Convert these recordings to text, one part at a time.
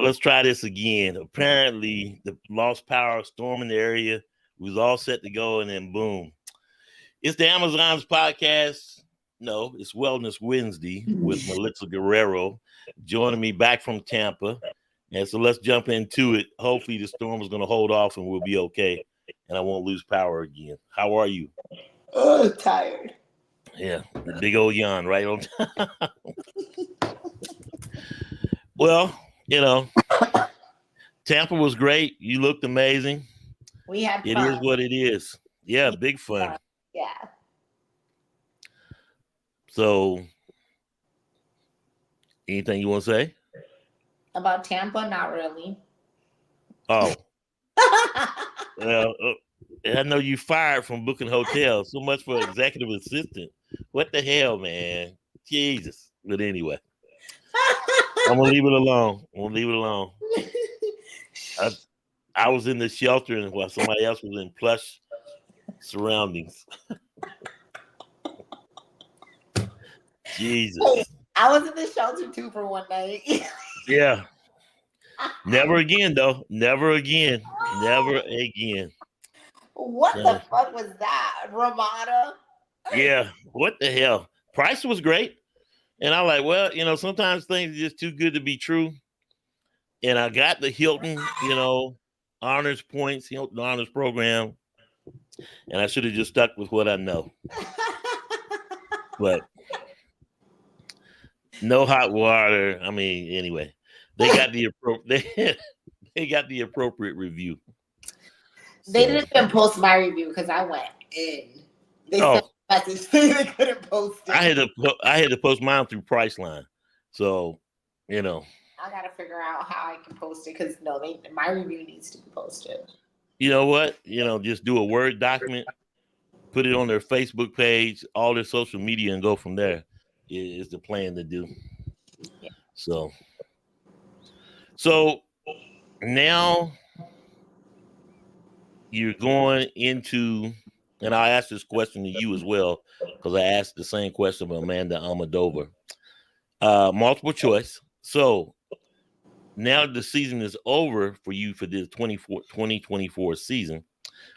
let's try this again. Apparently, the lost power, storm in the area. We was all set to go, and then boom. It's the Amazon's podcast. No, it's Wellness Wednesday with Melitza Guerrero joining me back from Tampa. And so let's jump into it. Hopefully the storm is going to hold off and we'll be okay. And I won't lose power again. How are you? Oh, tired. Yeah, the big old yawn right on time. Well, Tampa was great. You looked amazing. We had fun. It is what it is. Yeah, big fun. Yeah. So, anything you want to say? About Tampa? Not really. Oh. Well, I know you fired from booking hotels. So much for executive assistant. What the hell, man? Jesus. But anyway, I'm going to leave it alone. I was in the shelter and while somebody else was in plush surroundings. Jesus. Hey, I was in the shelter too for one night. Yeah. Never again, though. Never again. Never again. What the fuck was that? Ramada? Yeah. What the hell? Price was great. And I'm like, well, sometimes things are just too good to be true. And I got the Hilton, honors points, Hilton honors program. And I should have just stuck with what I know. But no hot water. I mean, anyway, they got the appropriate review. They didn't even post my review because I went in. They sent a message saying they couldn't post it. I had to post mine through Priceline. So, I got to figure out how I can post it because my review needs to be posted. You know what? Just do a Word document, put it on their Facebook page, all their social media, and go from there. Is the plan to do. Yeah. So now you're going into, and I asked this question to you as well because I asked the same question of Amanda Almodovar. Multiple choice. So now the season is over for you for the 2024 season.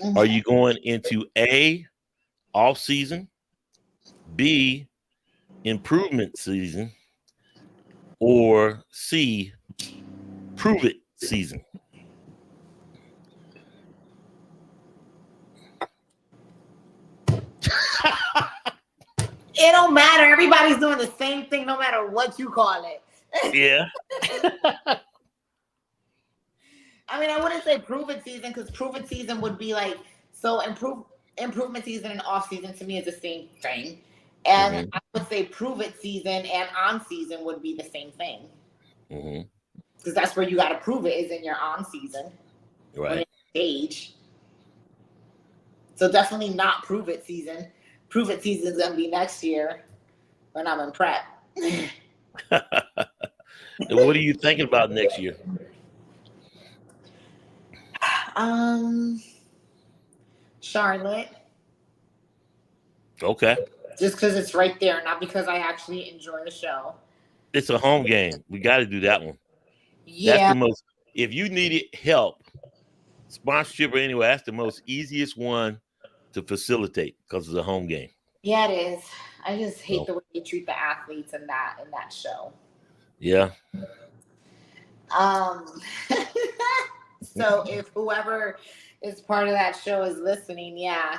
Mm-hmm. Are you going into A, off season, B, improvement season, or C, prove it season? It don't matter. Everybody's doing the same thing no matter what you call it. Yeah. I mean, I wouldn't say prove it season because prove it season would be like, so improvement season and off season to me is the same thing. And I would say prove it season and on season would be the same thing. Because that's where you got to prove it is in your on season. Right. Stage. So definitely not prove it season. Prove it season is going to be next year when I'm in prep. What are you thinking about next year? Charlotte. Okay. Just because it's right there, not because I actually enjoy the show. It's a home game. We got to do that one. Yeah. That's the most, if you needed help, sponsorship or anyway, that's the most easiest one to facilitate because it's a home game. Yeah, it is. I just hate the way they treat the athletes in that show. Yeah. So if whoever is part of that show is listening, yeah,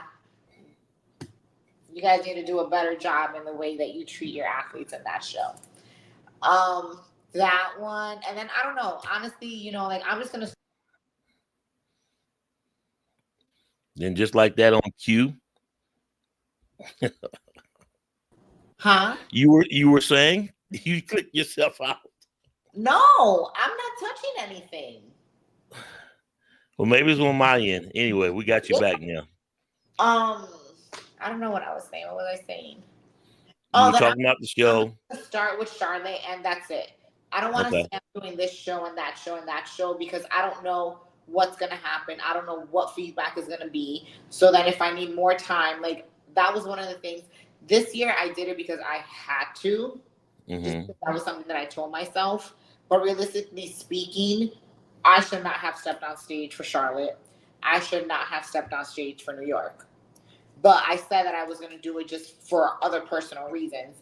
you guys need to do a better job in the way that you treat your athletes in that show. That one, and then I don't know. Honestly, I'm just gonna. Then just like that on cue. Huh? You were saying you clicked yourself out. No, I'm not touching anything. Well, maybe it's on my end. Anyway, we got you back now. I don't know what I was saying. What was I saying? You were talking about the show. Start with Charlotte, and that's it. I don't want to say I'm doing this show and that show and that show because I don't know what's going to happen. I don't know what feedback is going to be. So that if I need more time, that was one of the things. This year I did it because I had to. That was something that I told myself. But realistically speaking, I should not have stepped on stage for Charlotte. I should not have stepped on stage for New York. But I said that I was going to do it just for other personal reasons.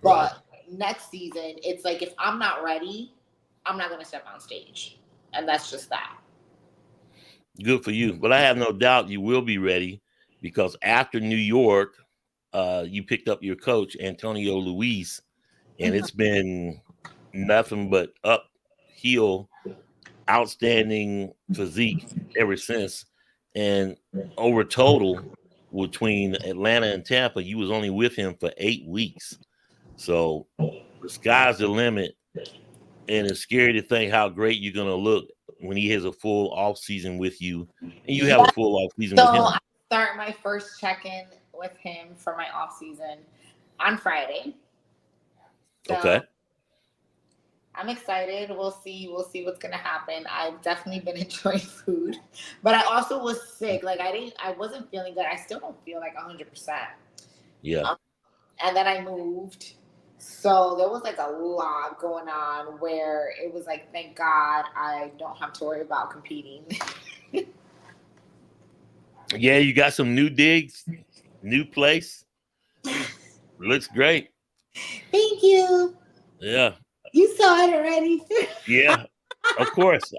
But next season, it's like if I'm not ready, I'm not going to step on stage. And that's just that. Good for you. But I have no doubt you will be ready because after New York, you picked up your coach, Antonio Luis, and it's been nothing but uphill, outstanding physique ever since. And over total between Atlanta and Tampa, you was only with him for 8 weeks. So the sky's the limit. And it's scary to think how great you're going to look when he has a full off season with you and you have a full off season with him. So I start my first check-in with him for my off season on Friday. So okay. I'm excited. We'll see what's gonna happen. I've definitely been enjoying food, but I also was sick. Like I wasn't feeling good. I still don't feel like 100%. Yeah. And then I moved. So there was like a lot going on where it was like, thank God I don't have to worry about competing. Yeah, you got some new digs, new place. Looks great. Thank you. Yeah. You saw it already. Yeah, of course.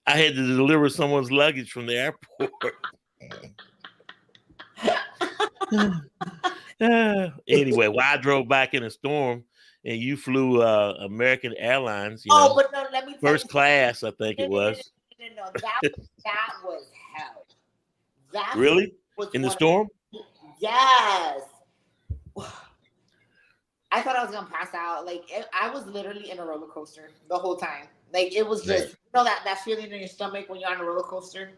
I had to deliver someone's luggage from the airport. Anyway, I drove back in a storm and you flew American Airlines, but no, let me tell first class, I think it was. No. That was hell. That really? Was in the storm? Yes. I thought I was gonna pass out. Like I was literally in a roller coaster the whole time. Like it was just that feeling in your stomach when you're on a roller coaster.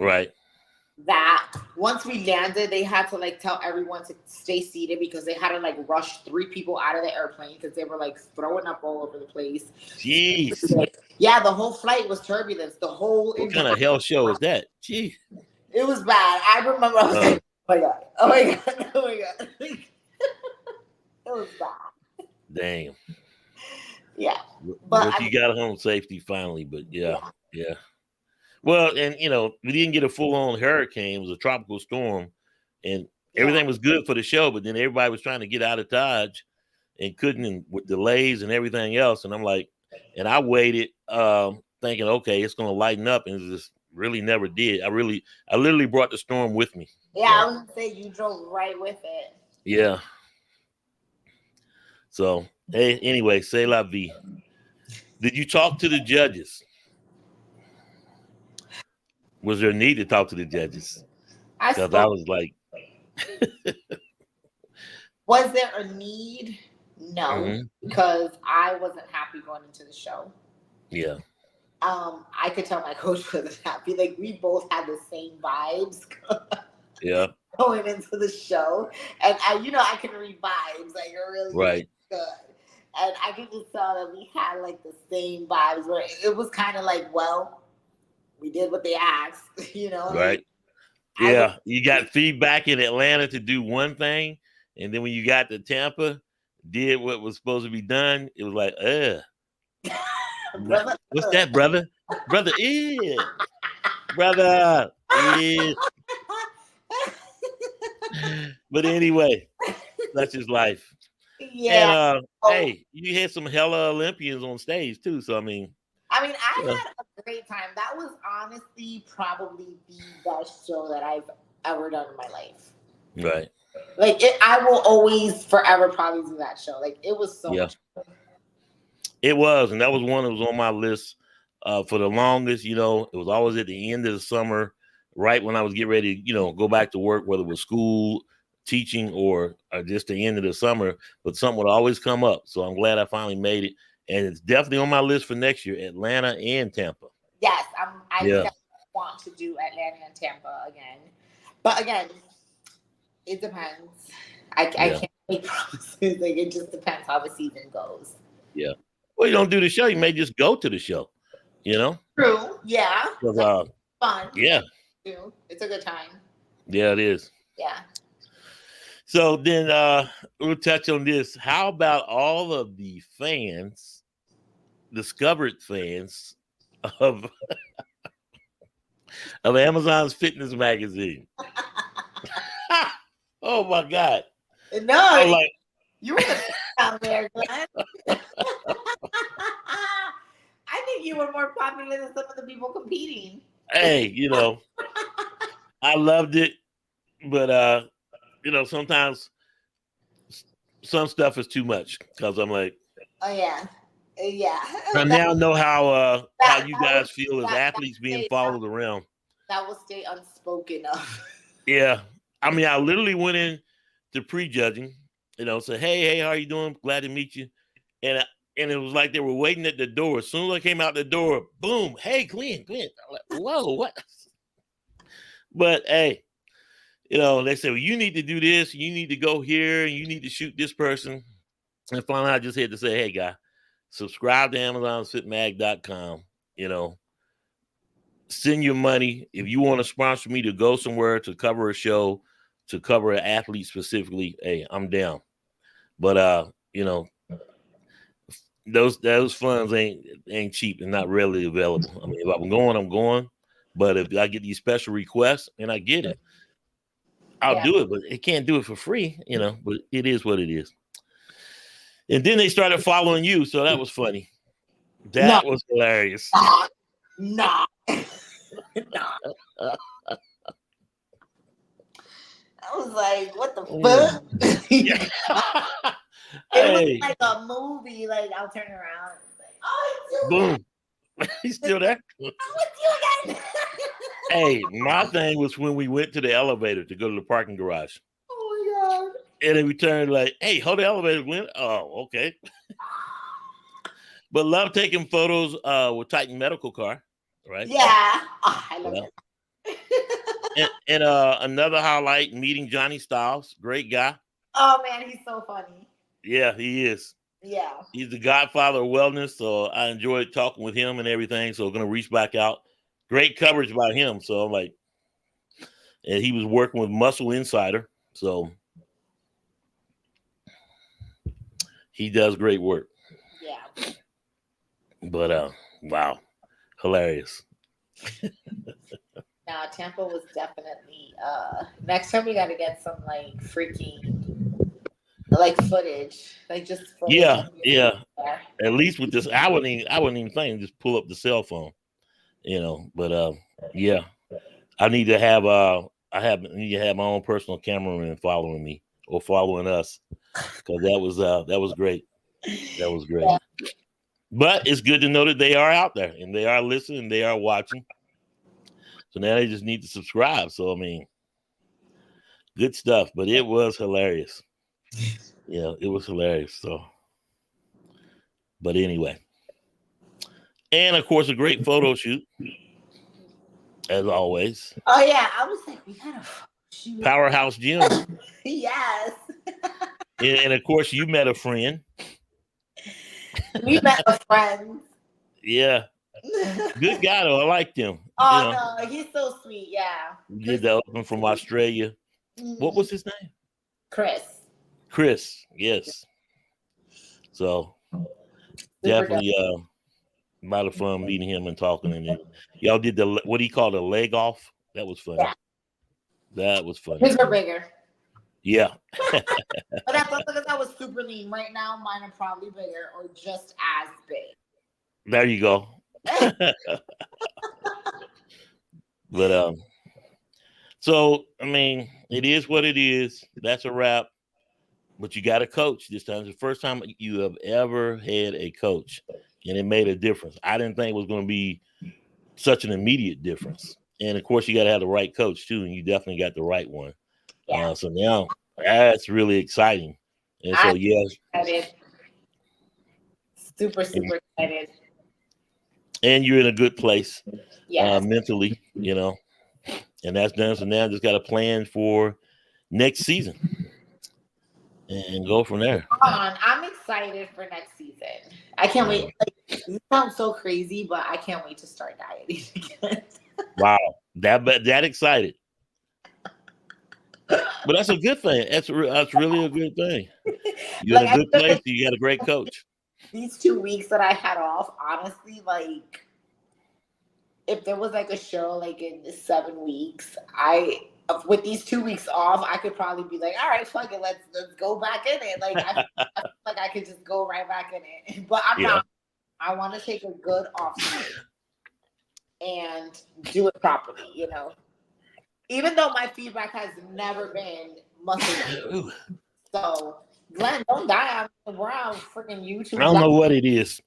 Right. That once we landed, they had to like tell everyone to stay seated because they had to like rush 3 people out of the airplane because they were like throwing up all over the place. Jeez. Yeah, the whole flight was turbulence. What kind of hell show is that? Gee. It was bad. I remember I was like, oh my god. It was bad. Damn. Yeah. But you got home safety finally, but yeah. Well, and we didn't get a full-on hurricane. It was a tropical storm, and everything was good for the show, but then everybody was trying to get out of Dodge and couldn't, and with delays and everything else. And I'm like, and I waited, thinking, okay, it's gonna lighten up, and it just really never did. I literally brought the storm with me. Yeah, I was gonna say you drove right with it. Yeah. So hey, anyway, c'est la vie. Did you talk to the judges? Was there a need to talk to the judges? Because I was like, was there a need? No, because I wasn't happy going into the show. Yeah. I could tell my coach wasn't happy. Like we both had the same vibes. Yeah. Going into the show, and I can read vibes. Like you're really good, and I could just tell that we had like the same vibes. Where it was kind of like, well, we did what they asked, Right. Yeah, you got feedback in Atlanta to do one thing, and then when you got to Tampa, did what was supposed to be done. It was like, brother, what's that, brother? Brother, brother, But anyway, that's just life. Yeah. And hey, you had some hella Olympians on stage too. So I had a great time. That was honestly probably the best show that I've ever done in my life. Right. Like I will always forever probably do that show. Like it was so much fun. It was, and that was one that was on my list for the longest. It was always at the end of the summer, right when I was getting ready to, go back to work, whether it was school, teaching, or just the end of the summer. But something would always come up. So I'm glad I finally made it. And it's definitely on my list for next year, Atlanta and Tampa. Yes, I definitely want to do Atlanta and Tampa again. But again, it depends. I can't make promises. Like it just depends how the season goes. Yeah. Well, you don't do the show. You may just go to the show. True. Yeah. Fun. Yeah. It's a good time. Yeah, it is. Yeah. So then we'll touch on this. How about all of the fans discovered fans of Amazon's fitness magazine. Oh my God! No, like, you were the out there, Glenn. I think you were more popular than some of the people competing. Hey, I loved it, but sometimes some stuff is too much because I'm like, oh yeah. I now know how you guys feel as athletes being followed around. That will stay unspoken of. Yeah, I mean, I literally went in to prejudging, said, hey, how you doing? Glad to meet you, and it was like they were waiting at the door. As soon as I came out the door, boom, hey, Glenn. I'm like, whoa, what? But hey, they say, well, you need to do this, you need to go here, and you need to shoot this person. And finally, I just had to say, hey, guy, subscribe to AmazonFitMag.com. Send your money. If you want to sponsor me to go somewhere to cover a show, to cover an athlete specifically, hey, I'm down. But those funds ain't cheap and not readily available. I mean, if I'm going, I'm going. But if I get these special requests and I get it, I'll do it. But it can't do it for free, But it is what it is. And then they started following you, so that was funny. That was hilarious. Nah. I was like, what the fuck? Yeah. It was like a movie. Like, I'll turn around. It's like, oh, boom. He's still there. I'm with you again. Hey, my thing was when we went to the elevator to go to the parking garage. Oh my God. And then we turned like, hey, hold the elevator, Glenn. Oh, okay. But love taking photos with Titan Medical Car, right? Yeah. Oh, I love it. and another highlight, meeting Johnny Styles. Great guy. Oh, man, he's so funny. Yeah, he is. Yeah. He's the godfather of wellness, so I enjoyed talking with him and everything. So I'm going to reach back out. Great coverage by him. So I'm like, and he was working with Muscle Insider. So he does great work. Yeah. But wow, hilarious. Now Tampa was definitely next time we got to get some like freaking like footage, like just footage. Yeah. At least with this, I wouldn't even think just pull up the cell phone, But yeah, I need to have I need to have my own personal cameraman following me or following us because that was great. That was great. Yeah. But it's good to know that they are out there and they are listening, they are watching. So now they just need to subscribe. So I mean, good stuff. But it was hilarious. Yeah, it was hilarious. So, but anyway, and of course, a great photo shoot as always. Oh yeah, I was like, we gotta shoot. Powerhouse Gym. Yes. And of course, you met a friend. We met a friend. Yeah. Good guy though. I liked him. Oh no, he's so sweet. Yeah. He did the open from Australia. Mm-hmm. What was his name? Chris. Yes. So definitely a lot of fun meeting him and talking. And then y'all did what he called a leg off. That was funny. Yeah. That was funny. His were bigger. Yeah. But that's because I was super lean. Right now, mine are probably bigger or just as big. There you go. But so I mean, it is what it is. That's a wrap. But you got a coach this time. It's the first time you have ever had a coach, and it made a difference. I didn't think it was going to be such an immediate difference. And of course, you got to have the right coach too, and you definitely got the right one. Yeah. So now that's really exciting. And so yes, excited. Super excited. And you're in a good place, mentally, and that's done. So now I just got a plan for next season and go from there. I'm excited for next season. I can't wait. Like, it sounds so crazy, but I can't wait to start dieting again. Wow, that excited. But that's a good thing. That's really a good thing. You're in a good place. You got a great coach. these 2 weeks that I had off, honestly, like if there was like a show like in 7 weeks, with these 2 weeks off, I could probably be like, all right, fuck it, let's go back in it. Like I feel like I could just go right back in it. But I'm not. I want to take a good off season and do it properly, you know. Even though my feedback has never been muscle. So Glenn, don't die on the ground, freaking YouTube. I don't know what it is.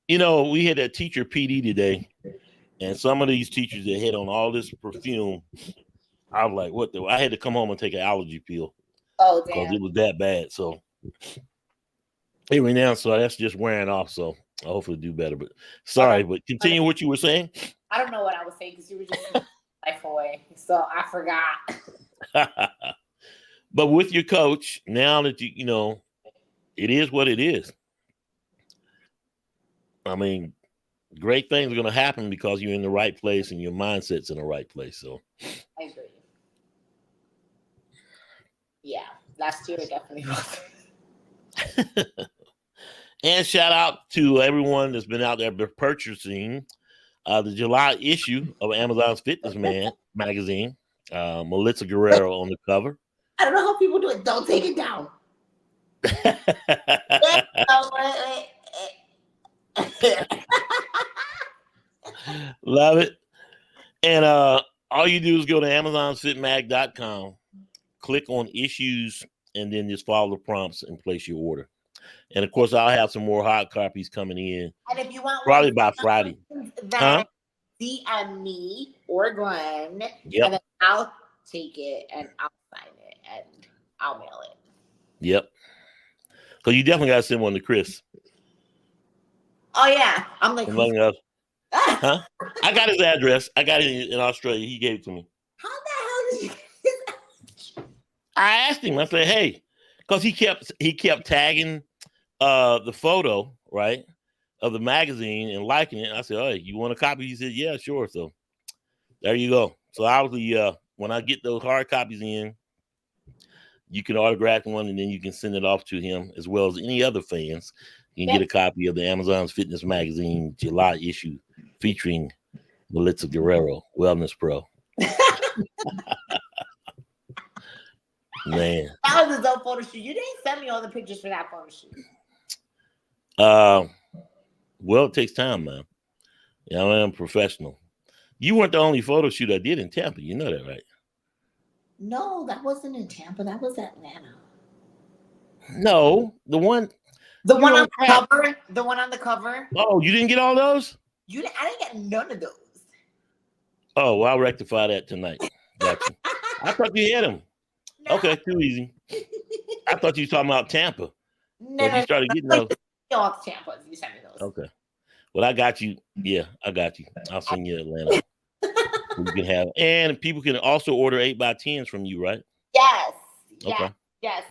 You know, we had a teacher PD today, and some of these teachers that hit on all this perfume, I was like, what the? I had to come home and take an allergy pill. Oh, because damn. it was that bad. So anyway, now so that's just wearing off. So I hopefully do better. But sorry, but continue what you were saying. I don't know what I was saying because you were just life away, so I forgot. But with your coach, now that you know, it is what it is. I mean, great things are going to happen because you're in the right place and your mindset's in the right place. So I agree. Yeah, last year it definitely was. And shout out to everyone that's been out there purchasing the July issue of Amazon's Fitness magazine. Melitza Guerrero on the cover. I don't know how people do it. Don't take it down. Love it. And all you do is go to amazonfitmag.com, click on issues, and then just follow the prompts and place your order. And of course, I'll have some more hot copies coming in. And if you want probably by Friday. Then DM me or Glenn, and then I'll take it and I'll sign it and I'll mail it. Yep. Because you definitely got to send one to Chris. Oh, yeah. I'm like, huh? I got his address. I got it in Australia. He gave it to me. How the hell did you get his address? I asked him. I said, hey, because he kept tagging the photo, right, of the magazine and liking it. I said, oh, you want a copy? He said, yeah, sure. So there you go. So obviously, when I get those hard copies in, you can autograph one and then you can send it off to him as well as any other fans. You can get a copy of the Amazon's Fitness magazine July issue featuring Melitza Guerrero, Wellness Pro. Man. That was a dope photo shoot. You didn't send me all the pictures for that photo shoot. Well, it takes time, man. Yeah, I am professional. You weren't the only photo shoot I did in Tampa. You know that, right? No, that wasn't in Tampa. That was Atlanta. No, the one on the cover. The one on the cover. Oh, you didn't get all those? I didn't get none of those. Oh, well, I'll rectify that tonight. Gotcha. I thought you had them. No. Okay, too easy. I thought you were talking about Tampa. No, you started getting those. All Tampa. You sent me those. Okay. Well, I got you. Yeah, I got you. I'll send you Atlanta. You can have, and people can also order 8x10s from you, right? Yes. Okay. Yes.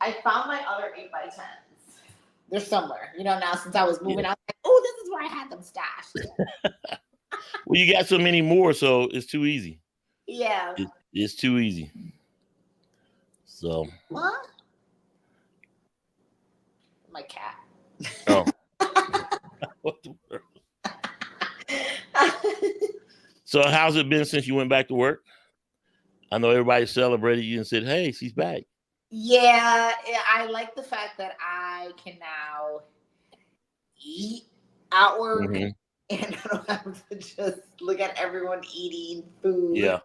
I found my other 8x10s. They're somewhere. You know, now since I was moving, I was like, oh, this is where I had them stashed. Well, you got so many more, so it's too easy. Yeah. It's too easy. So. What? My cat. Oh. What the world? So how's it been since you went back to work? I know everybody celebrated you and said, hey, she's back. Yeah, I like the fact that I can now eat at work and I don't have to just look at everyone eating food. Yeah.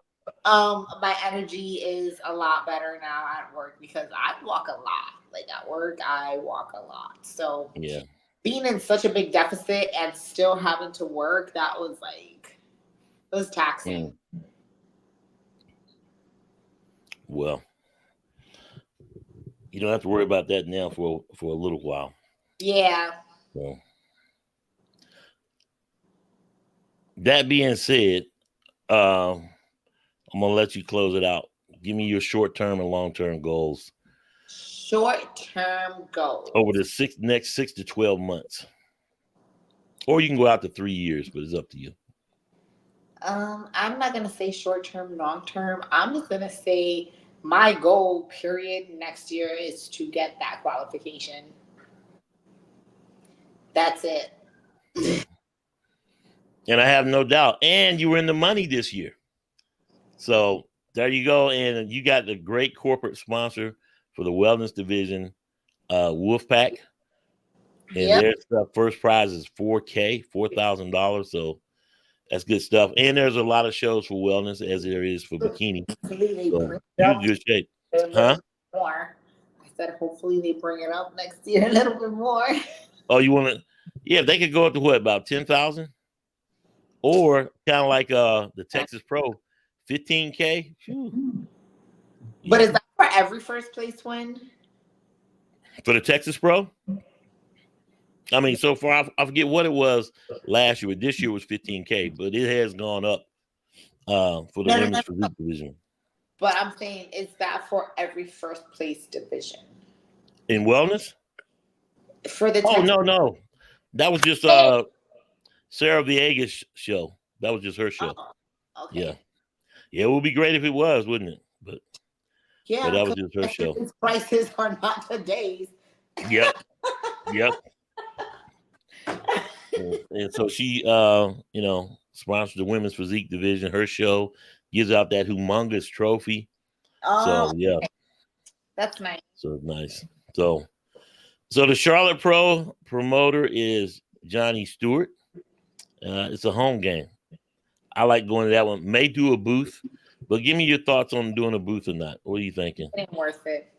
My energy is a lot better now at work because I walk a lot. Like at work, I walk a lot. So yeah, being in such a big deficit and still having to work, that was like, it was taxing. Well, you don't have to worry about that now for a little while. Yeah. So, that being said, I'm gonna let you close it out. Give me your short-term and long-term goals. Short-term goals over the next 6 to 12 months, or you can go out to 3 years, but it's up to you. I'm not gonna say short-term, long-term. I'm just gonna say my goal, period, next year is to get that qualification. That's it. And I have no doubt. And you were in the money this year. So there you go. And you got the great corporate sponsor for the wellness division, Wolfpack. And their first prize is $4,000. So that's good stuff. And there's a lot of shows for wellness as there is for bikini. So you're in good shape. Huh? More. I said hopefully they bring it up next year a little bit more. Oh, you want to? Yeah, they could go up to what, about 10,000? Or kind of like the Texas Pro, 15K. But is that for every first place win? For the Texas Pro? I mean, so far, I forget what it was last year, but this year was 15K, but it has gone up for the women's physique division. But I'm saying, is that for every first place division? In wellness? For the no. That was just Sarah Viega's show. That was just her show. Oh, okay. Yeah, it would be great if it was, wouldn't it? But that was just her show. His prices are not today's. Yep. And so she, sponsors the women's physique division. Her show gives out that humongous trophy. Oh, so yeah, that's nice. So nice. So the Charlotte Pro promoter is Johnny Stewart. It's a home game. I like going to that one. May do a booth, but give me your thoughts on doing a booth or not. What are you thinking? It ain't worth it.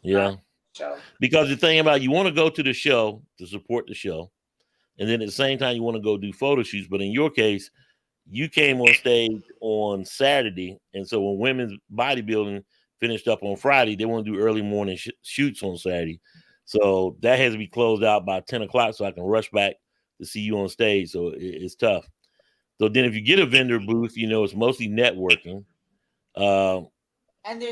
Yeah. Because the thing about you want to go to the show to support the show, and then at the same time you want to go do photo shoots. But in your case, you came on stage on Saturday, and so when women's bodybuilding finished up on Friday, they want to do early morning shoots on Saturday. So that has to be closed out by 10 o'clock so I can rush back to see you on stage. So it's tough. So then if you get a vendor booth, it's mostly networking. And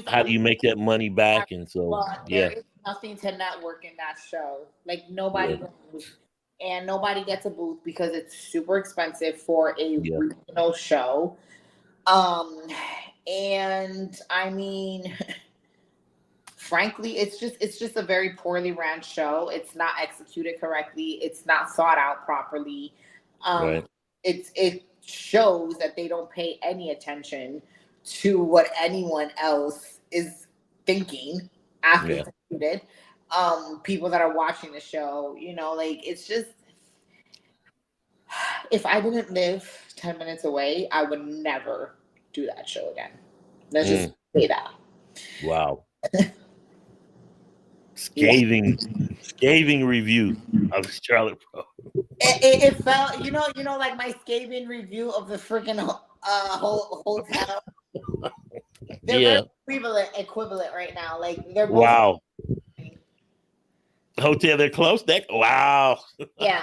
how do you make that money back? And so, there is nothing to network in that show. Like nobody knows, and nobody gets a booth because it's super expensive for a regional show. And I mean, frankly, it's just a very poorly ran show. It's not executed correctly. It's not thought out properly. It shows that they don't pay any attention to what anyone else is thinking after it's executed. People that are watching the show, it's just, if I didn't live 10 minutes away, I would never do that show again. Let's just say that. Wow. Scathing review of Charlotte Pro. It felt, like my scathing review of the freaking hotel. They're equivalent right now. Like they're both. Wow. Hotel, they're close. Wow. Yeah.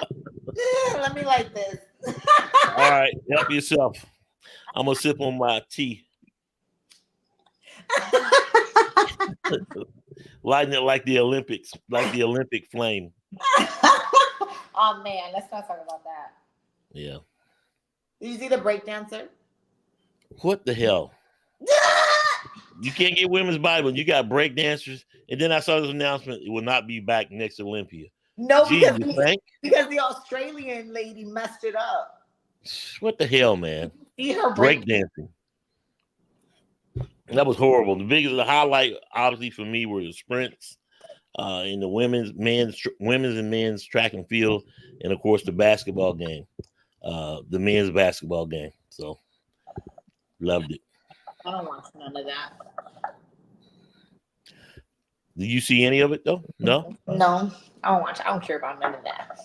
Let me like this. All right, help yourself. I'm gonna sip on my tea. Lighting it like the Olympics, like the Olympic flame. Oh man, let's not talk about that. Yeah. Did you see the breakdancer? What the hell? You can't get women's Bible. You got breakdancers, and then I saw this announcement: it will not be back next Olympia. No, because the Australian lady messed it up. What the hell, man? See her breakdancing. That was horrible. The highlight, obviously, for me were the sprints in the women's and men's track and field, and of course the basketball game, the men's basketball game. So loved it. I don't watch none of that. Did you see any of it though? No, I don't watch. I don't care about none of that.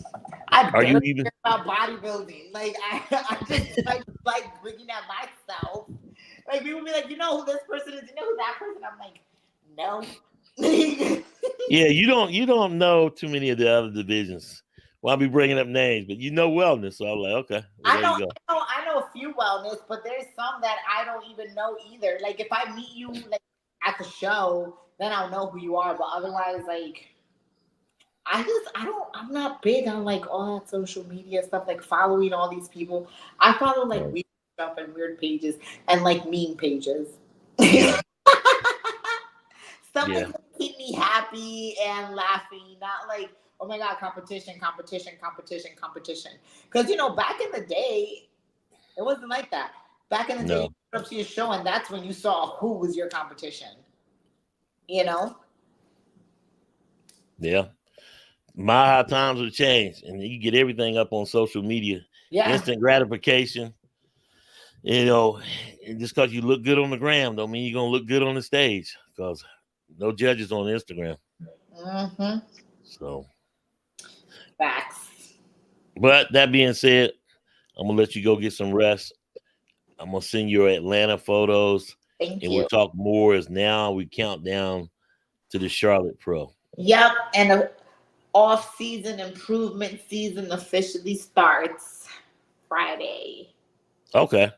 I don't care about bodybuilding. Like I just like looking at myself. Like people be like, who this person is, who that person. I'm like, no. Yeah, you don't know too many of the other divisions. Well, I'll be bringing up names, but wellness. So I'm like, okay. Well, I know a few wellness, but there's some that I don't even know either. Like if I meet you like at the show, then I'll know who you are. But otherwise, like I'm not big on like all that social media stuff, like following all these people. I follow like weird stuff and weird pages and like meme pages. Stuff that keep me happy and laughing, not like oh my God, competition. Because, back in the day, it wasn't like that. Back in the day, you went up to your show, and that's when you saw who was your competition. Yeah. My times have changed, and you get everything up on social media. Yeah. Instant gratification. Just because you look good on the gram don't mean you're going to look good on the stage, because no judges on Instagram. Mm-hmm. So. Facts. But that being said, I'm going to let you go get some rest. I'm going to send your Atlanta photos. Thank you. We'll talk more as now we count down to the Charlotte Pro. Yep. And the off-season improvement season officially starts Friday. Okay.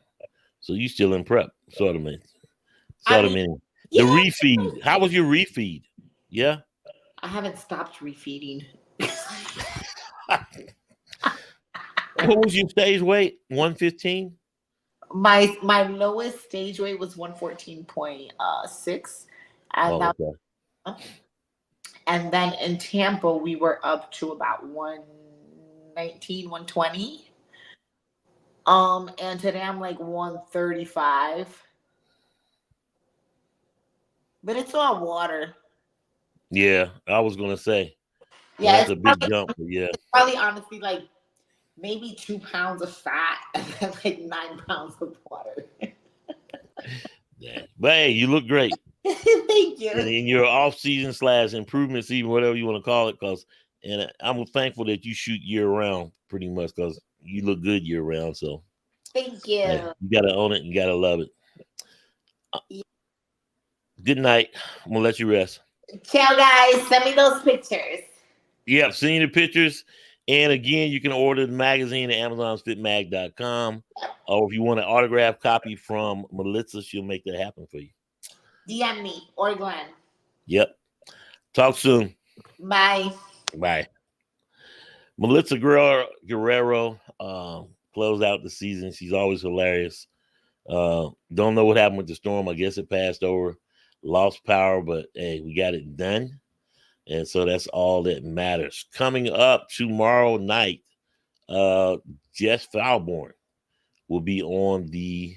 So you still in prep, sort of, man. The refeed. How was your refeed? Yeah. I haven't stopped refeeding. What was your stage weight? 115? My lowest stage weight was 114.6. And then in Tampa, we were up to about 119, 120. And today I'm like 135. But it's all water. Yeah, I was gonna say. Yeah, that's a big jump. Yeah, it's probably honestly like maybe 2 pounds of fat and then like 9 pounds of water. Yeah. But hey, you look great. Thank you. And in your off-season / improvement season, whatever you want to call it, and I'm thankful that you shoot year-round pretty much, because you look good year-round. So thank you. Hey, you gotta own it and you gotta love it. Good night. I'm gonna let you rest. Ciao, guys. Send me those pictures. Yep, seen the pictures. And again, you can order the magazine at amazonfitmag.com. Or if you want an autographed copy from Melitza, she'll make that happen for you. DM me or Glenn. Yep. Talk soon. Bye. Bye. Melitza Guerrero closed out the season. She's always hilarious. Don't know what happened with the storm. I guess it passed over. Lost power, but hey, we got it done. And so that's all that matters. Coming up tomorrow night, Jess Falborn will be on the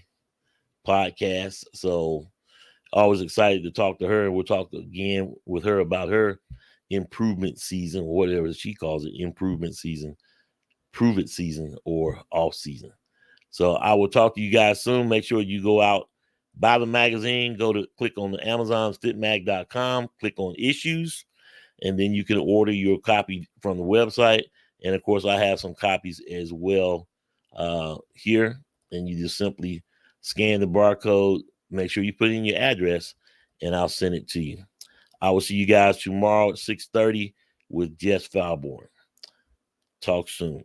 podcast. So always excited to talk to her. We'll talk again with her about her improvement season, whatever she calls it, improvement season, prove it season, or off season. So I will talk to you guys soon. Make sure you go out, buy the magazine, click on the amazonfitmag.com, click on issues, and then you can order your copy from the website. And of course, I have some copies as well here. And you just simply scan the barcode, make sure you put in your address, and I'll send it to you. I will see you guys tomorrow at 6:30 with Jess Falborn. Talk soon.